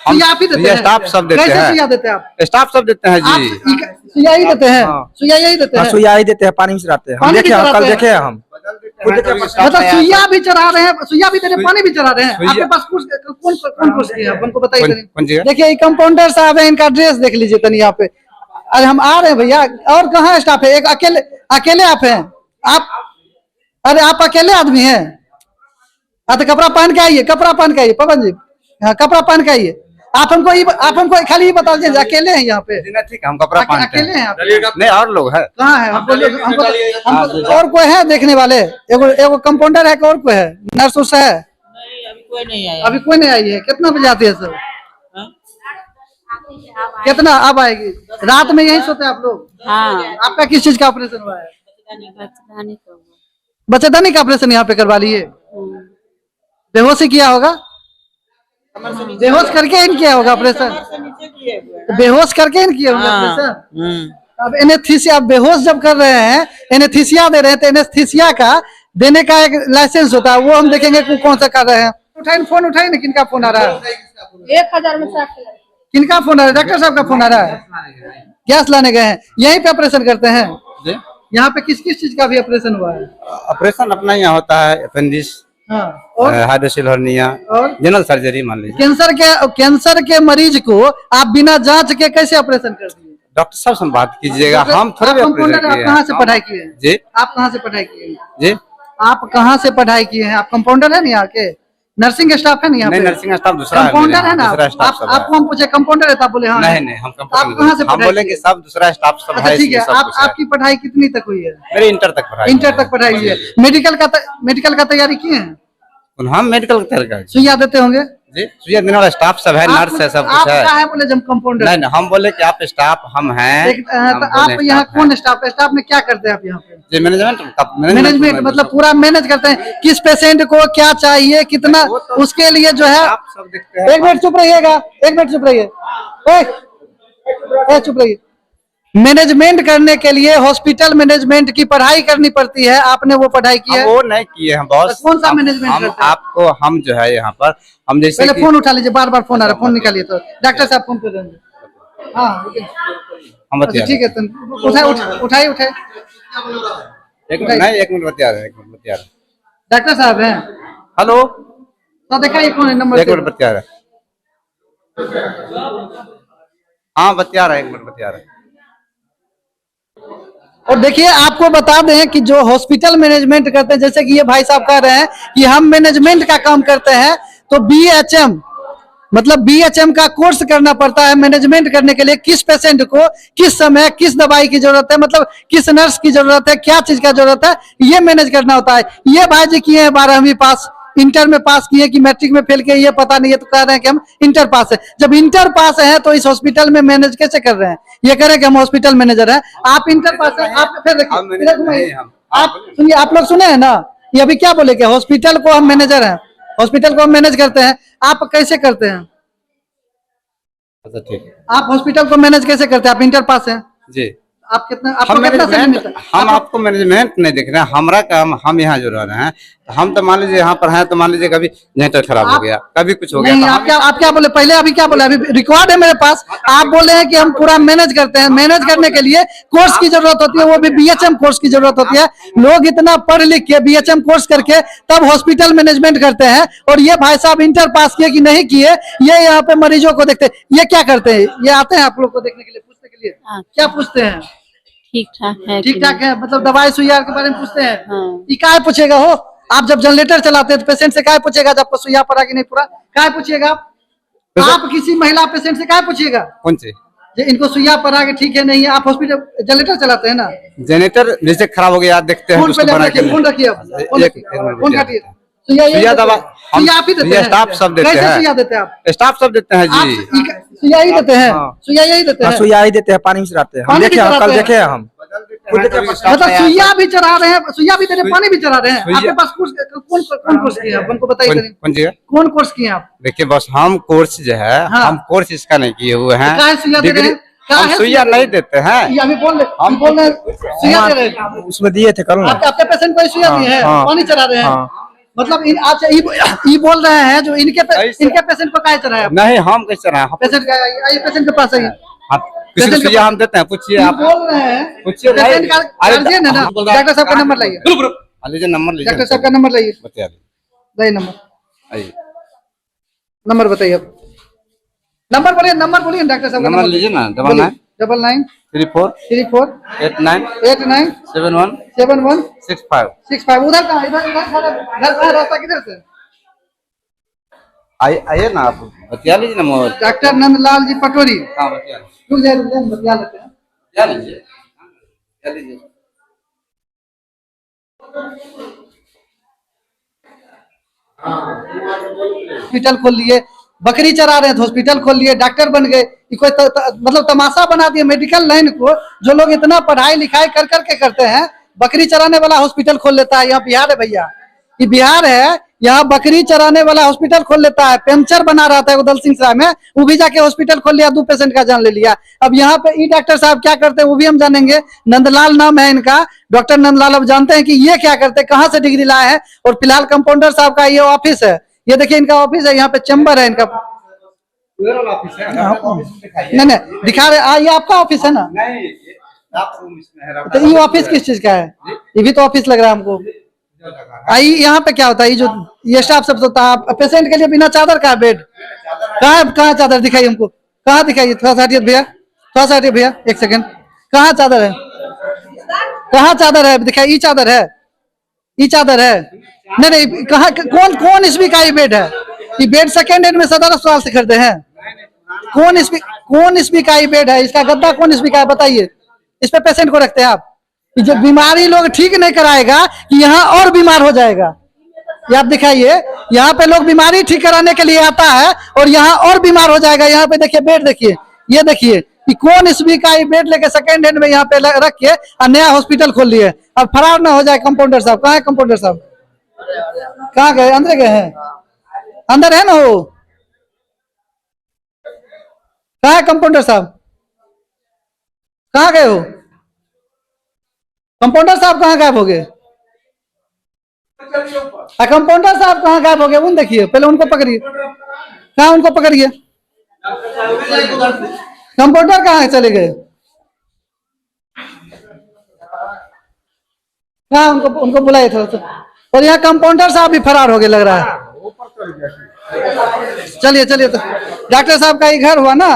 सुइया आप ही देते हैं? स्टाफ सब देते हैं। कैसे सुइया देते हैं आप? स्टाफ सब देते हैं जी। सुइया ही देते हैं? सुइया यही देते हैं? सुइया ही देते हैं, पानी मिलाते हैं। हम देखे, कल देखे हैं हम। मतलब सुइया भी चढ़ा रहे हैं, सुइया भी दे रहे हैं, पानी भी चढ़ा रहे हैं। आपके पास कौन कोर्स किया है हमको बताइए। देखिए ये कंपाउंडर साहब है, इनका ड्रेस देख लीजिए तनी यहाँ पे। अरे हम आ रहे हैं भैया, और कहाँ स्टाफ है? एक अकेले आप हैं आप? अरे आप अकेले आदमी हैं? तो कपड़ा पहन के आइए, कपड़ा पहन के आइए पवन जी। हाँ कपड़ा पहन के आइए। आप हमको खाली ये बता दीजिए अकेले हैं यहाँ पे? ठीक है, हम कपड़ा पहनते हैं। अकेले हैं आप? नहीं और लोग हैं। कहाँ है? हमको और कोई है देखने वाले? एगो कंपाउंडर है कि और कोई है? नर्स उस है? अभी कोई नहीं आया। अभी कोई नहीं आई है। कितना बजे आती है सर? कितना अब आएगी? रात में यही सोते हैं आप लोग? हाँ। आपका किस चीज का ऑपरेशन हुआ है? बच्चेदानी का ऑपरेशन यहाँ पे करवा लिए? बेहोशी किया होगा? बेहोश करके इन किया होगा ऑपरेशन? बेहोश करके इन किया होगा ऑपरेशन? अब एनेस्थीसिया, आप बेहोश जब कर रहे हैं, एनेस्थीसिया दे रहे हैं, तो एनेस्थीसिया का देने का एक लाइसेंस होता है, वो हम देखेंगे कौन सा कर रहे हैं। उठाइए फोन, उठाइए ना। किनका फोन आ रहा है? 1000 में 60। किनका फोन आ रहा है? डॉक्टर साहब का फोन आ रहा है? गैस लाने गए हैं? यहीं पे ऑपरेशन करते हैं? यहाँ पे किस किस चीज का भी ऑपरेशन हुआ है? ऑपरेशन अपना यहाँ होता है, अपेंडिक्स, हाइड्रोसिल हर्निया और जनरल सर्जरी मान लीजिए। कैंसर के मरीज को आप बिना जांच के कैसे ऑपरेशन कर दिए? डॉक्टर साहब से बात कीजिएगा, हम थोड़े ऑपरेशन आप कहाँ से पढ़ाई किए हैं जी? आप कहाँ से पढ़ाई किए हैं जी? आप कहाँ से पढ़ाई किए हैं? आप कंपाउंडर है ना यहाँ के? नर्सिंग स्टाफ है ना यहाँ पे? नर्सिंग स्टाफ दूसरा है, कंपाउंडर है ना? आपको हम पूछे कंपाउंडर है तो आप बोले हाँ? नहीं, हम आप कहाँ से हम बोलेंगे सब दूसरा स्टाफ सब है। ठीक है, आपकी पढ़ाई कितनी तक हुई है? मेरी इंटर तक पढ़ाई। इंटर तक पढ़ाई हुई है। मेडिकल का तैयारी किए हैं? हम मेडिकल का तैयारी करते। सुइया देते होंगे जी? सुइया देने वाला स्टाफ सब है, नर्स है, सब कुछ है। बोले जब कंपाउंडर नहीं, हम बोले कि आप स्टाफ हम हैं। तो आप यहाँ कौन स्टाफ में क्या करते हैं आप यहाँ पे? जी मैनेजमेंट मतलब पूरा मैनेज करते हैं, किस पेशेंट को क्या चाहिए, कितना, उसके लिए जो है। एक मिनट चुप रहिएगा, एक मिनट चुप रहिए, चुप रहिए। मैनेजमेंट करने के लिए हॉस्पिटल मैनेजमेंट की पढ़ाई करनी पड़ती है, आपने वो पढ़ाई की है? वो नहीं किए हम बॉस। कौन सा मैनेजमेंट करते हैं? आपको हम जो है यहाँ पर हम जैसे पहले फोन उठा लीजिए, बार बार फोन आ रहा है, फोन निकालिए। तो डॉक्टर साहब फोन कर रहे हैं। हाँ ठीक है, उठाइए। एक मिनट बतिया रहे। डॉक्टर साहब हैं? हेलो, तो दिखाइए कौन है नंबर? एक मिनट बतिया रहे। हाँ बतिया रहे, एक मिनट बतिया रहे। और देखिए आपको बता दें कि जो हॉस्पिटल मैनेजमेंट करते हैं, जैसे कि ये भाई साहब कह रहे हैं कि हम मैनेजमेंट का काम करते हैं, तो BHM मतलब BHM का कोर्स करना पड़ता है मैनेजमेंट करने के लिए। किस पेशेंट को किस समय किस दवाई की जरूरत है, मतलब किस नर्स की जरूरत है, क्या चीज का जरूरत है, ये मैनेज करना होता है। ये भाई जी किए हैं 12वीं पास, इंटर में पास किए कि मैट्रिक में फेल किए, ये पता नहीं है, तो कह रहे हैं कि हम इंटर पास है। जब इंटर पास है तो इस हॉस्पिटल में मैनेज कैसे कर रहे हैं? ये कह रहे हैं कि हम हॉस्पिटल मैनेजर हैं। आप इंटर पास है, आप फिर देखिए, आप सुनिए, आप लोग सुने हैं ना, ये अभी क्या बोले कि हॉस्पिटल को हम मैनेजर हैं, हॉस्पिटल को हम मैनेज करते हैं। आप कैसे करते हैं? अच्छा ठीक है, आप हॉस्पिटल को मैनेज कैसे करते हैं? आप इंटर पास हैं जी। आप कितना, आपको कितना सैलरी मिलता है? हम आपको मैनेजमेंट नहीं देख रहे हैं, हमारा काम, हम यहाँ जो रह रहे हैं, हम तो मान लीजिए यहाँ पर हैं, तो मान लीजिए कभी जनरेटर खराब हो गया, कभी कुछ हो गया। नहीं, आप क्या बोले पहले? अभी क्या बोले? अभी रिकॉर्ड है मेरे पास। आप बोले हैं कि हम पूरा मैनेज करते हैं। मैनेज करने के लिए कोर्स की जरूरत होती है, वो भी BHM कोर्स की जरूरत होती है। लोग इतना पढ़ लिख के BHM कोर्स करके तब हॉस्पिटल मैनेजमेंट करते हैं, और ये भाई साहब इंटर पास किए कि नहीं किए, ये यहाँ पे मरीजों को देखते हैं। ये क्या करते हैं? ये आते हैं आप लोग को देखने के लिए, पूछने के लिए? क्या पूछते हैं? ठीक ठाक है, ठीक ठाक है, मतलब दवाई सुइया के बारे में पूछते हैं। हाँ। ये क्या पूछेगा हो? आप जब जनरेटर चलाते हैं तो पेशेंट से क्या पूछेगा? जब आपको सुइया पड़ा कि नहीं पूरा, क्या पूछिएगा? आप किसी महिला पेशेंट से क्या पूछिएगा? कौन से? इनको सुइया पड़ा कि ठीक है नहीं है? आप हॉस्पिटल जनरेटर चलाते हैं ना? जनरेटर जैसे खराब हो गया देखते हैं, फोन रखिए, फोन काटिए। सुइया दवा आप ही देते हैं? स्टाफ सब देते हैं? कैसे सुइया देते हैं आप? स्टाफ सब देते हैं जी। सुइया ही देते हैं? सुइया यही देते हैं? सुइया ही देते हैं, पानी मिलाते हैं। हम देखे, कल देखे हैं हम। मतलब सुइया भी चढ़ा रहे हैं, सुइया भी दे रहे हैं, पानी भी चढ़ा रहे हैं। आपके पास कौन कोर्स किए हैं? हमको बताइए, कौन कोर्स किए हैं आप? देखिए बस हम कोर्स जो है, हम कोर्स इसका नहीं किए हुए हैं। सुइया दे रहे हैं? हम सुइया नहीं देते हैं। अभी बोल रहे सुइया दे रहे हैं? उसमें दिए थे कल। आपके पेशेंट को सुइया दिए हैं, पानी चढ़ा रहे हैं? मतलब आप ई बोल रहे हैं जो इनके पेशेंट को काहे चढ़ाया नहीं हम कैसे रहे हैं पेशेंट का आइए पेशेंट के पास आइए किसी को सुइया हम देते हैं पूछिए ये आप बोल रहे हैं पूछिए पेशेंट का गार्जियन है ना डॉक्टर साहब का नंबर लाइए लीजिए नंबर लीजिए डॉक्टर साहब का नंबर लाइए बता दीजिए लाइए नंबर आइए नंबर बताइए आप नंबर बोलिए डॉक्टर साहब का नंबर लीजिए ना 99 34 34 89 71 71 65 65 उधर कहाँ इधर घर कहाँ रास्ता किधर से आइए ना आप बतिया लीजिए ना मोर डॉक्टर नंदलाल जी पटोरी हाँ बतिया रुक जाइए बतिया लेते हैं क्या लीजिए क्या लीजिए हॉस्पिटल खोल लिए बकरी चरा रहे थे हॉस्पिटल खोल लिए डॉक्टर बन गए ये कोई मतलब तमाशा बना दिए मेडिकल लाइन को जो लोग इतना पढ़ाई लिखाई कर करके करते हैं बकरी चराने वाला हॉस्पिटल खोल लेता है यहाँ बिहार है भैया ये बिहार है यहाँ बकरी चराने वाला हॉस्पिटल खोल लेता है पंचर बना रहा था उदल सिंह सराय में वो भी जाके हॉस्पिटल खोल लिया 2 पेशेंट का जान ले लिया अब यहाँ पे ई डॉक्टर साहब क्या करते हैं वो भी हम जानेंगे नंदलाल नाम है इनका डॉक्टर नंदलाल अब जानते हैं कि ये क्या करते हैं कहाँ से डिग्री लाए हैं और फिलहाल कंपाउंडर साहब का ये ऑफिस है ये देखिए इनका ऑफिस है यहाँ पे चैम्बर है इनका नहीं दिखा रहे ये आपका ऑफिस है ना तो ये ऑफिस किस चीज का है ये भी तो ऑफिस लग रहा है हमको आई यहाँ पे क्या होता है ये स्टाफ सब होता है पेशेंट के लिए बिना चादर का बेड कहाँ चादर दिखाई हमको कहाँ दिखाइए थोड़ा सा हटिए भैया एक सेकंड कहाँ चादर है कहाँ चादर है दिखाई चादर है नहीं कहाँ कौन इसमें का ये बेड है ये बेड सेकंड हैंड में सदर अस्पताल से खरीदे हैं कौन इसमें का ये बेड है इसका गद्दा कौन इसमें का है बताइए इस पे पेशेंट को रखते हैं आप जो बीमारी लोग ठीक नहीं कराएगा कि यहाँ और बीमार हो जाएगा ये आप दिखाइए यहाँ पे लोग बीमारी ठीक कराने के लिए आता है और यहाँ और बीमार हो जाएगा यहाँ पे देखिए बेड देखिए ये देखिए कि कौन इसमें का ये बेड लेके सेकंड हैंड में यहाँ पे रख के और नया हॉस्पिटल खोल लिए अब फरार ना हो जाए कंपाउंडर साहब कहाँ है कंपाउंडर साहब कहाँ गए अंदर गए हैं अंदर है ना वो कहाँ है कंपाउंडर साहब कहाँ गए हो कंपाउंडर साहब कहाँ गायब हो गए कंपाउंडर साहब कहाँ गायब हो गए उन देखिए पहले उनको पकड़िए कहाँ उनको पकड़िए कंपाउंडर कहाँ चले गए कहाँ उनको बुलाइए थोड़ा सा और यहाँ कंपाउंडर साहब भी फरार हो गए लग रहा है चलिए तो डॉक्टर साहब का ही घर हुआ ना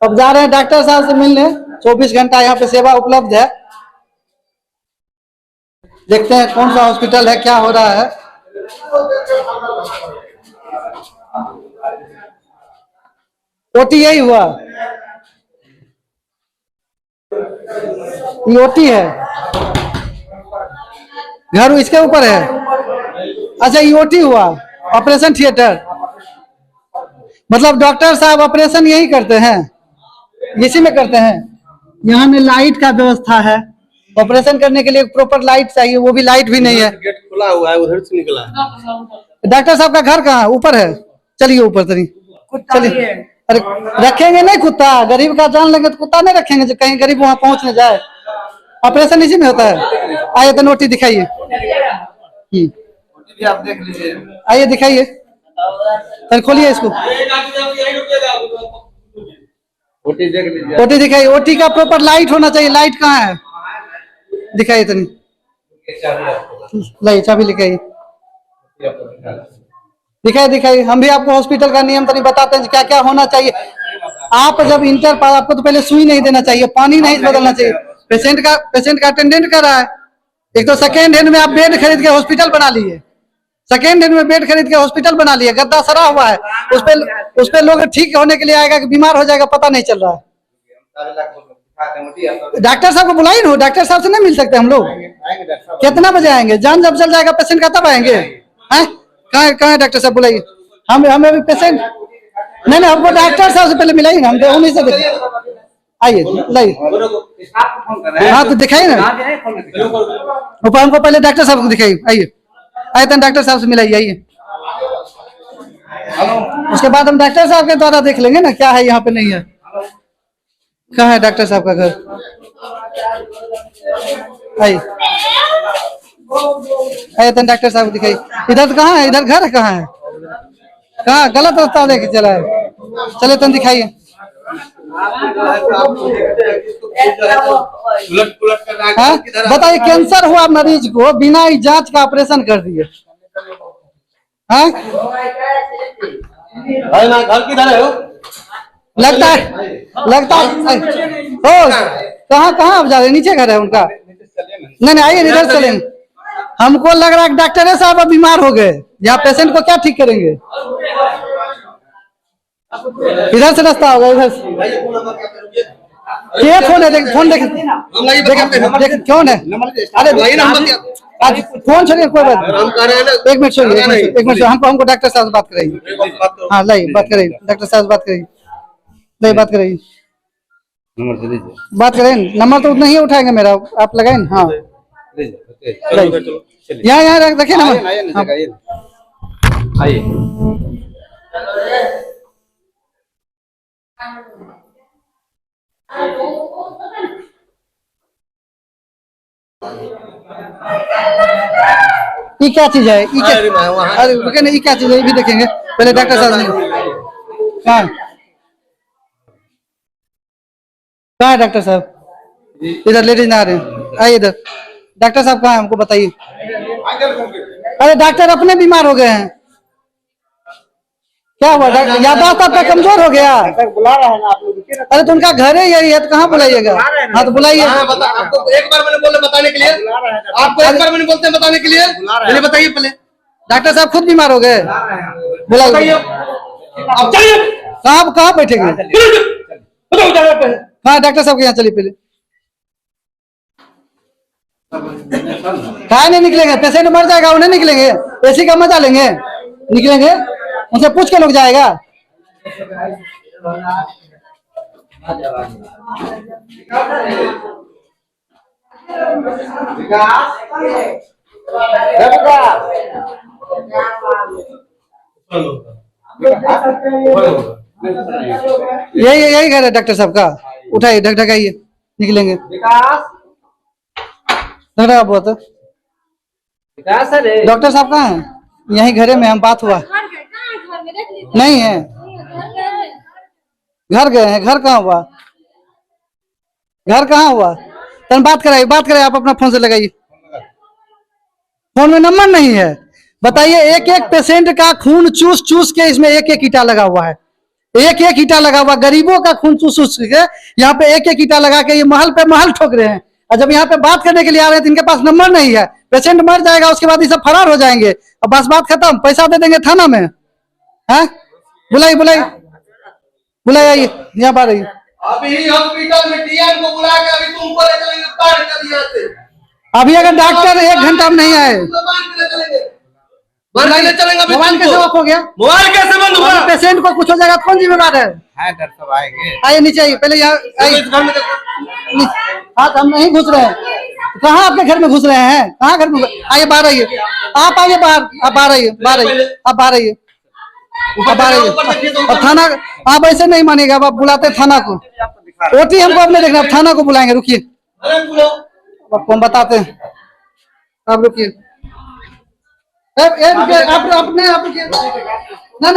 अब जा रहे हैं डॉक्टर साहब से मिलने 24 घंटा यहाँ पे सेवा उपलब्ध है देखते हैं कौन सा हॉस्पिटल है क्या हो रहा है ओटी यही हुआ ये ओटी है घर इसके ऊपर है अच्छा ये ओटी हुआ ऑपरेशन थिएटर मतलब डॉक्टर साहब ऑपरेशन यही करते हैं इसी में करते हैं यहाँ में लाइट का व्यवस्था है ऑपरेशन करने के लिए प्रॉपर लाइट चाहिए वो भी लाइट भी नहीं है गेट खुला हुआ है उधर से निकला है डॉक्टर साहब का घर कहाँ ऊपर है चलिए ऊपर तरी चलिए अरे रखेंगे नहीं कुत्ता गरीब का जान लेंगे तो कुत्ता नहीं रखेंगे जो कहीं गरीब वहां पहुंच न जाए ऑपरेशन इसी में होता है आइए तो नोटिस दिखाइए आप देख लीजिए आइए दिखाइए सर खोलिए इसको ओटी देख लीजिए ओटी दिखाइए ओटी का प्रॉपर लाइट होना चाहिए लाइट कहाँ है दिखाइए तनी लाइए चाबी लिखाइए दिखाइए हम भी आपको हॉस्पिटल का नियम तनी बताते हैं क्या क्या होना चाहिए आप जब इंटर पास आपको तो पहले सुई नहीं देना चाहिए पानी नहीं बदलना चाहिए पेशेंट का अटेंडेंट कर रहा है एक तो सेकेंड हैंड में आप बेड खरीद के हॉस्पिटल बना लिए सेकेंड हैंड में बेड खरीद के हॉस्पिटल बना लिए गद्दा सरा हुआ है उस पे लोग ठीक होने के लिए आएगा कि बीमार हो जाएगा पता नहीं चल रहा है डॉक्टर साहब को बुलाइए ना डॉक्टर साहब से नहीं मिल सकते हम लोग कितना बजे आएंगे जान जब चल जाएगा पेशेंट का तब आएंगे हैं कहाँ है डॉक्टर साहब बुलाइए हमें भी पेशेंट नहीं हमको डॉक्टर साहब से पहले मिलाइए ना हम उन्हीं से देखिए आइए लाइए हाँ तो दिखाइए ना ऊपर हमको पहले डॉक्टर साहब को दिखाइए आइए तो डॉक्टर साहब से मिलाइए आइए उसके बाद हम डॉक्टर साहब के द्वारा देख लेंगे ना क्या है यहाँ पे नहीं है कहाँ है डॉक्टर साहब का घर आइए आइए तन डॉक्टर साहब को दिखाइए। इधर कहाँ है, इधर घर है कहाँ है, कहाँ गलत रास्ता लेके चला है, चले तन दिखाइए। हाँ? बताइए कैंसर हुआ मरीज को बिना ही जांच का ऑपरेशन कर दिए। हाँ? भाई ना घर किधर है हो? लगता है ओ कहाँ कहाँ आप जा रहे हैं, नीचे घर है उनका। नहीं आइए इधर चलेंगे। हमको लग रहा है डॉक्टर साहब अब बीमार हो गए, यहाँ पेशेंट को क्या ठीक करेंगे। इधर से रास्ता होगा, इधर से ये फोन है, देख फोन देख कौन है। अरे फोन छोड़िए कोई बात नहीं, एक मिनट छोड़िए, एक मिनट हमको डॉक्टर साहब से बात कराइए। हाँ लाइए बात कराइए, डॉक्टर साहब से बात कराइए, नहीं बात कराइए, बात करें। नंबर तो उतना ही उठाएंगे मेरा, आप लगाए ना। हाँ यहाँ रखिए नंबर। आइए ये क्या चीज है, ये क्या, अरे रुके नहीं, ये क्या चीज है, ये भी देखेंगे पहले डॉक्टर साहब ने। कहाँ कहाँ है डॉक्टर साहब, इधर लेडीज ना आ रहे हैं, आइए इधर। डॉक्टर साहब कहाँ है हमको बताइए। अरे डॉक्टर अपने बीमार हो गए हैं, क्या हुआ डॉक्टर, याददाश्त आपका कमजोर हो गया। बुला रहा है ना आप लोग। अरे तो उनका घर है यही है, तो कहाँ बुलाइएगा। हाँ तो बुलाइए। आपको एक बार मैंने बोला बताने के लिए, आपको एक बार मैंने बोलते हैं बताने के लिए, पहले बताइए पहले। डॉक्टर साहब खुद बीमार हो गए, बुलाइए। आप चलिए, कहाँ बैठेंगे, हाँ डॉक्टर साहब के यहाँ चलिए पहले। कहाँ नहीं निकलेंगे, पेशेंट मर जाएगा, उन्हें निकलेंगे, एसी का मजा लेंगे, निकलेंगे उनसे पूछ के लोग जाएगा। यही घर है डॉक्टर साहब का, उठाइए ढकाइए, निकलेंगे। ढका बहुत डॉक्टर साहब कहाँ है, यही घरे में हम बात हुआ नहीं है, घर गए हैं। घर कहाँ हुआ, घर कहाँ हुआ, तन बात कराइए आप अपना फोन से लगाइए। फोन में नंबर नहीं है, बताइए। एक एक पेशेंट का खून चूस चूस के इसमें एक एक ईटा लगा हुआ है, एक एक ईटा लगा हुआ, गरीबों का खून चूस चूस के यहाँ पे एक एक ईटा लगा के ये महल पे महल ठोक रहे हैं। और जब यहाँ पे बात करने के लिए आ रहे हैं तो इनके पास नंबर नहीं है। पेशेंट मर जाएगा उसके बाद ये सब फरार हो जाएंगे और बस बात खत्म, पैसा दे देंगे थाना में। है बुलाइए आइए, यहाँ पर आइए। अभी हॉस्पिटल में डीएम को बुला के अभी तुमको ले चलेंगे बाहर कर दिया से। अभी अगर डॉक्टर 1 घंटा में नहीं आए, मोबाइल कैसे ऑफ हो गया, मोबाइल कैसे बंद हुआ, पेशेंट को कुछ हो जाएगा कौन जिम्मेदार है। डॉक्टर साहब आएंगे, आइए नीचे आइए पहले, यहाँ आइए। हाँ हम नहीं घुस रहे हैं, कहाँ आपके घर में घुस रहे हैं, कहाँ घर में, आइए बाहर आइए, आप आइए बाहर, आप बाहर आइए, आप बाहर आइए। और थाना आप ऐसे नहीं मानेगा, आप बुलाते थाना को। ओटी हमको अपने देखना, थाना को बुलाएंगे, रुकिए आपको हम बताते हैं, आप रुकिए। आप रुकिए, नहीं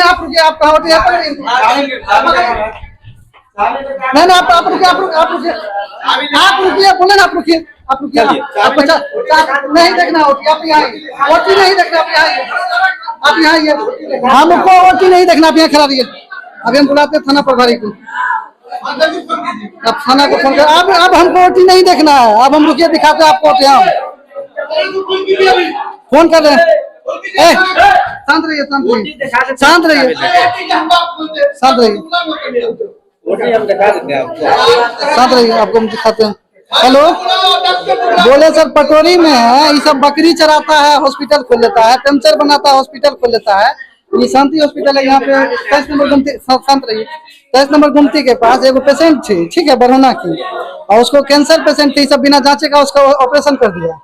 आप रुकिए, आप कहाँ ओटी है, नहीं आप रुकिए, बोले ना आप रुकिए, आपको नहीं देखना ओटी, आप यहाँ ओटी नहीं देखना, आप यहाँ आइए, हमको ओटी नहीं देखना, आप यहाँ खड़ा रहिए। अभी हम बुलाते थाना प्रभारी को, अब थाना को फोन कर। अब हमको ओटी नहीं देखना है, अब हम रुकिए, दिखाते हैं आपको ओटी। हम फोन कर रहे हैं, शांत रहिए, शांत रहिए। आपको हम दिखाते हैं। हेलो, बोले सर पटोरी में है, ये सब बकरी चराता है, हॉस्पिटल खोल लेता है, पंचर बनाता है, हॉस्पिटल खोल लेता है। ये शांति हॉस्पिटल है, यहाँ पे 23 नंबर गुमती, शांत रहिए, 23 नंबर गुमती के पास एगो पेशेंट थी, ठीक है, बरहना की, और उसको कैंसर पेशेंट थी, सब बिना जांचे का उसका ऑपरेशन कर दिया।